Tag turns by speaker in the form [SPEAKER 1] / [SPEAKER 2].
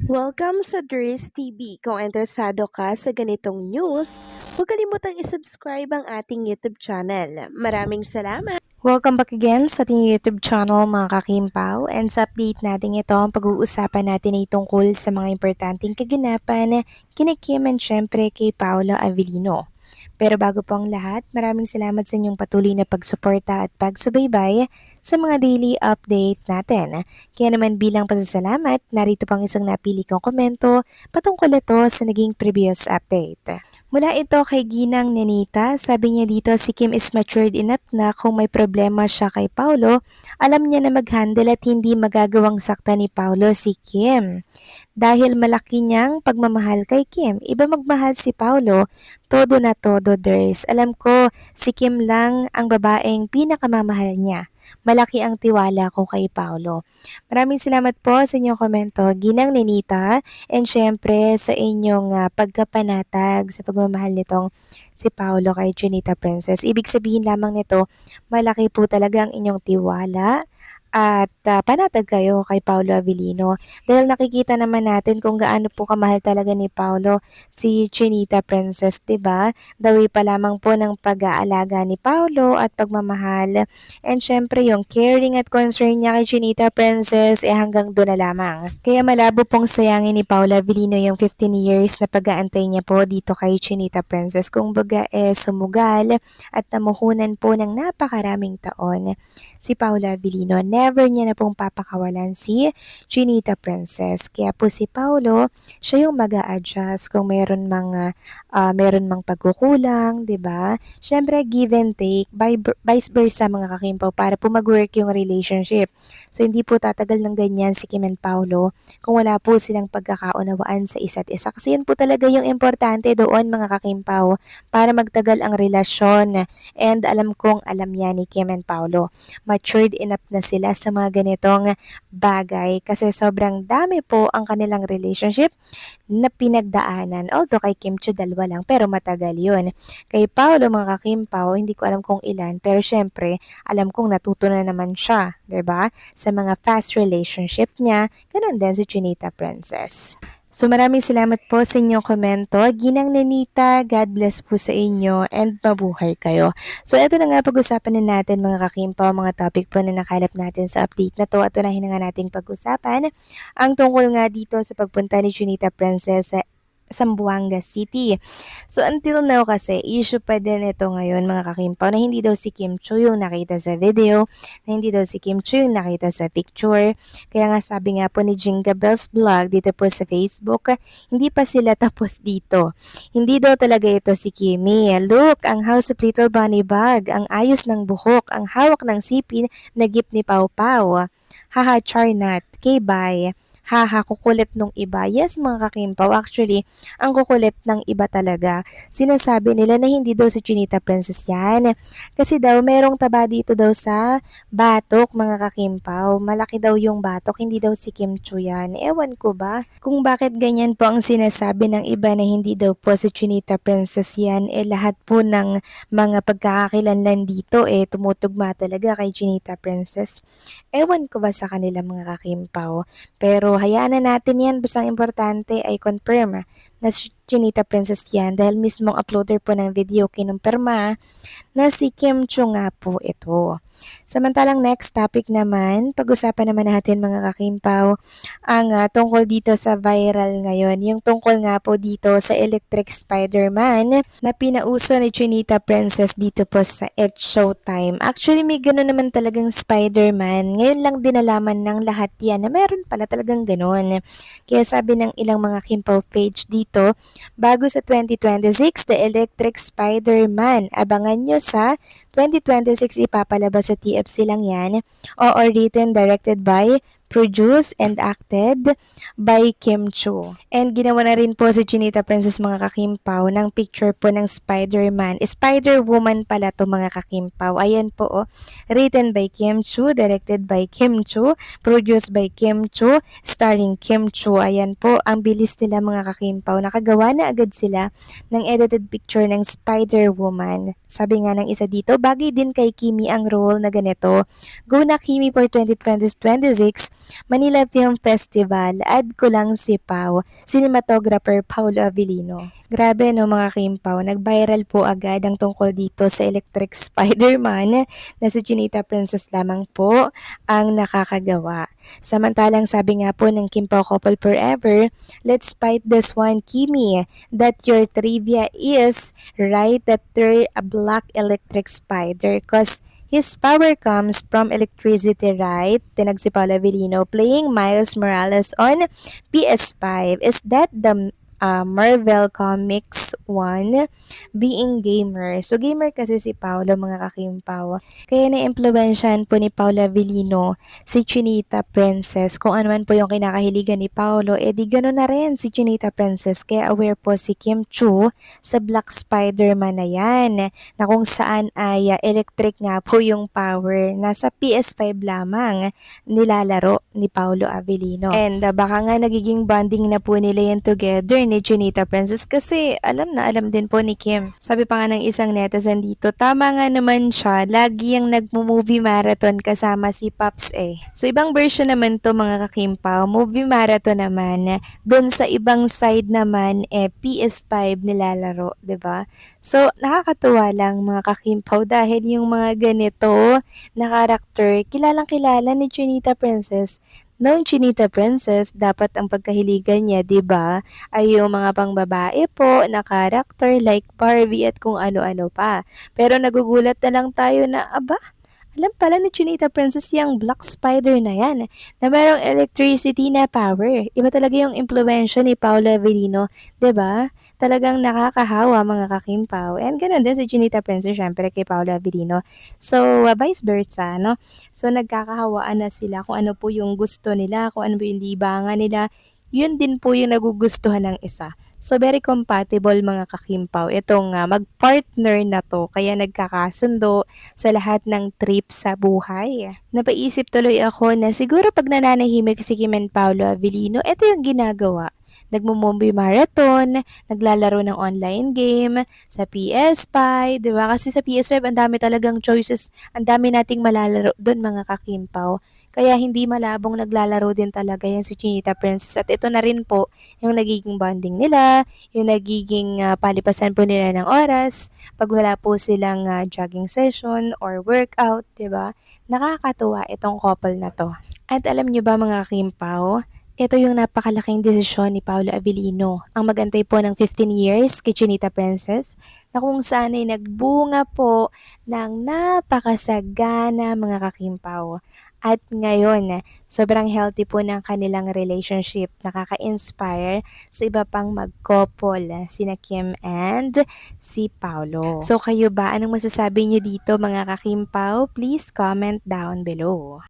[SPEAKER 1] Welcome sa Dries TV. Kung interesado ka sa ganitong news, huwag kalimutang isubscribe ang ating YouTube channel. Maraming salamat! Welcome back again sa ating YouTube channel mga kakimpaw, and sa update natin ito, ang pag-uusapan natin ay tungkol sa mga importanteng kaganapan kina Kim and syempre kay Paolo Avellino. Pero bago po ang lahat, maraming salamat sa inyong patuloy na pagsuporta at pagsubaybay sa mga daily update natin. Kaya naman bilang pasasalamat, narito pang isang napili kong komento patungkol ito sa naging previous update. Mula ito kay Ginang Nenita, sabi niya dito si Kim is matured enough na kung may problema siya kay Paulo, alam niya na mag-handle at hindi magagawang sakta ni Paulo si Kim. Dahil malaki niyang pagmamahal kay Kim, iba magmahal si Paulo, todo na todo Ders. Alam ko si Kim lang ang babaeng pinakamamahal niya. Malaki ang tiwala ko kay Paulo. Maraming salamat po sa inyong komento, Ginang Nenita, and syempre sa inyong pagkapanatag sa pagmamahal nitong si Paulo kay Junita Princess. Ibig sabihin lamang nito, malaki po talaga ang inyong tiwala at panatag kayo kay Paolo Avellino dahil nakikita naman natin kung gaano po kamahal talaga ni Paolo si Chinita Princess, 'di ba? The way pa lamang po ng pag-aalaga ni Paolo at pagmamahal, and syempre yung caring at concern niya kay Chinita Princess hanggang doon na lamang. Kaya malabo pong sayangin ni Paolo Avellino yung 15 years na pag-aantay niya po dito kay Chinita Princess, kung baga sumugal at namuhunan po ng napakaraming taon si Paolo Avellino. Never niya na pong papakawalan si Chinita Princess. Kaya po si Paolo, siya yung mag-a-adjust kung meron mang pagkukulang, 'di ba? Syempre give and take, vice versa mga kakimpaw, para po mag-work yung relationship. So hindi po tatagal ng ganyan si Kim and Paolo kung wala po silang pagkakaunawaan sa isa't isa. Kasi yun po talaga yung importante doon mga kakimpaw para magtagal ang relasyon. And alam kong alam yan ni Kim and Paolo. Matured enough na sila sa mga ganitong bagay kasi sobrang dami po ang kanilang relationship na pinagdaanan. Although kay Kim Chiu dalawa lang pero matagal yun. Kay Paolo mga kakimpaw, hindi ko alam kung ilan, pero syempre alam kong natuto na naman siya, 'di ba? Sa mga fast relationship niya, ganun din si Chinita Princess. So maraming salamat po sa inyong komento. Ginang Nenita, God bless po sa inyo and mabuhay kayo. So ito na nga pag-usapan na natin mga kakimpaw, mga topic po na nakalap natin sa update na to. Ito na nga nating pag-usapan ang tungkol nga dito sa pagpunta ni Chinita Princess sa Zamboanga City. So until now kasi, issue pa din ito ngayon mga kakimpaw na hindi daw si Kim Chiu yung nakita sa video, na hindi daw si Kim Chiu yung nakita sa picture. Kaya nga sabi nga po ni Jinga Bells Vlog dito po sa Facebook, hindi pa sila tapos dito. Hindi daw talaga ito si Kimi. Look, ang House of Little Bunny Bag, ang ayos ng buhok, ang hawak ng sipin na gift ni Pau Pau. Haha, Charnat, K-bye. Haha, kukulit nung iba. Yes, mga kakimpaw, actually, ang kukulit ng iba talaga. Sinasabi nila na hindi daw si Chinita Princess yan. Kasi daw, merong taba dito daw sa batok, mga kakimpaw. Malaki daw yung batok, hindi daw si Kim Chiu yan. Ewan ko ba kung bakit ganyan po ang sinasabi ng iba na hindi daw po si Chinita Princess yan. Lahat po ng mga pagkakakilanlan dito tumutugma talaga kay Chinita Princess. Ewan ko ba sa kanila mga kakimpaw. Pero hayaan na natin yan, basta ang importante ay confirm na si Chinita Princess yan dahil mismong uploader po ng video kinumpirma na si Kim Chiu nga po ito. Samantalang next topic naman, pag-usapan naman natin mga kakimpaw ang tungkol dito sa viral ngayon. Yung tungkol nga po dito sa Electric Spider-Man na pinauso ni Chinita Princess dito po sa It's Showtime. Actually may gano'n naman talagang Spider-Man. Ngayon lang din nalaman ng lahat yan na meron pala talagang gano'n. Kaya sabi ng ilang mga kimpaw page dito, bago sa 2026, The Electric Spider-Man. Abangan nyo sa 2026 ipapalabas sa TFC lang yan. O written, directed by, produced, and acted by Kim Chiu. And ginawa na rin po si Chinita Princess mga kakimpaw ng picture po ng Spider-Man. Spider-Woman pala to mga kakimpaw. Ayan po written by Kim Chiu, directed by Kim Chiu, produced by Kim Chiu, starring Kim Chiu. Ayan po, ang bilis nila mga kakimpaw. Nakagawa na agad sila ng edited picture ng Spider-Woman. Sabi nga ng isa dito, bagay din kay Kimi ang role na ganito. Go na Kimi for 2026 Manila Film Festival, add ko lang si Pau, cinematographer Paulo Avellino. Grabe no mga Kimpaw, nag-viral po agad ang tungkol dito sa Electric Spider-Man na si Chinita Princess lamang po ang nakakagawa. Samantalang sabi nga po ng Kimpaw Couple Forever, let's fight this one, Kimi, that your trivia is right that they're a black electric spider because his power comes from electricity, right? Tinag si Paula Avellino playing Miles Morales on PS5. Is that the Marvel Comics 1 being gamer? So gamer kasi si Paolo mga kakimpaw. Kaya na-impluwensyahan po ni Paula Avellino si Chinita Princess. Kung ano man po yung kinakahiligan ni Paolo, di gano'n na rin si Chinita Princess. Kaya aware po si Kim Chu sa Black Spider-Man na yan, na kung saan ay electric nga po yung power. Nasa PS5 lamang nilalaro ni Paolo Avellino. And baka nga nagiging bonding na po nila yan together ni Chinita Princess kasi alam na alam din po ni Kim. Sabi pa nga ng isang netizen dito, tama nga naman siya, lagi yung nagmo-movie marathon kasama si Pops eh. So ibang version naman to mga kakimpaw, movie marathon naman, doon sa ibang side naman PS5 nilalaro, 'di ba? So nakakatuwa lang mga kakimpaw dahil yung mga ganito na karakter, kilalang kilala ni Chinita Princess. Noong Chinita Princess, dapat ang pagkahiligan niya, 'di ba, ay yung mga pangbabae po na karakter like Barbie at kung ano-ano pa. Pero nagugulat na lang tayo na, aba, alam pala ni Chinita Princess yung Black Spider na yan, na merong electricity na power. Iba talaga yung impluwensya ni Paolo Avellino, 'di ba? Talagang nakakahawa mga kakimpaw. And ganun din si Chinita Princess, syempre kay Paolo Avellino. So, vice versa, no? So, nagkakahawaan na sila kung ano po yung gusto nila, kung ano po yung libangan nila. Yun din po yung nagugustuhan ng isa. So, very compatible mga kakimpaw. Itong mag-partner na to, kaya nagkakasundo sa lahat ng trip sa buhay. Napaisip tuloy ako na siguro pag nananahimik si Kim and Paolo Avellino, ito yung ginagawa. Nagmo-movie marathon, naglalaro ng online game sa PS5, 'di ba? Kasi sa PS5 ang dami talagang choices, ang dami nating malalaro doon mga kakimpaw. Kaya hindi malabong naglalaro din talaga yan si Chinita Princess at ito na rin po yung nagiging bonding nila, yung nagiging palipasan po nila ng oras pag wala po silang jogging session or workout, 'di ba? Nakakatuwa itong couple na to. At alam niyo ba mga kakimpaw, ito yung napakalaking desisyon ni Paolo Avellino, ang magantay po ng 15 years kay Chinita Princess, na kung saan ay nagbunga po ng napakasagana mga kakimpaw. At ngayon, sobrang healthy po ng kanilang relationship, nakaka-inspire sa iba pang mag-couple, sina Kim and si Paolo. So kayo ba, anong masasabi niyo dito mga kakimpaw? Please comment down below.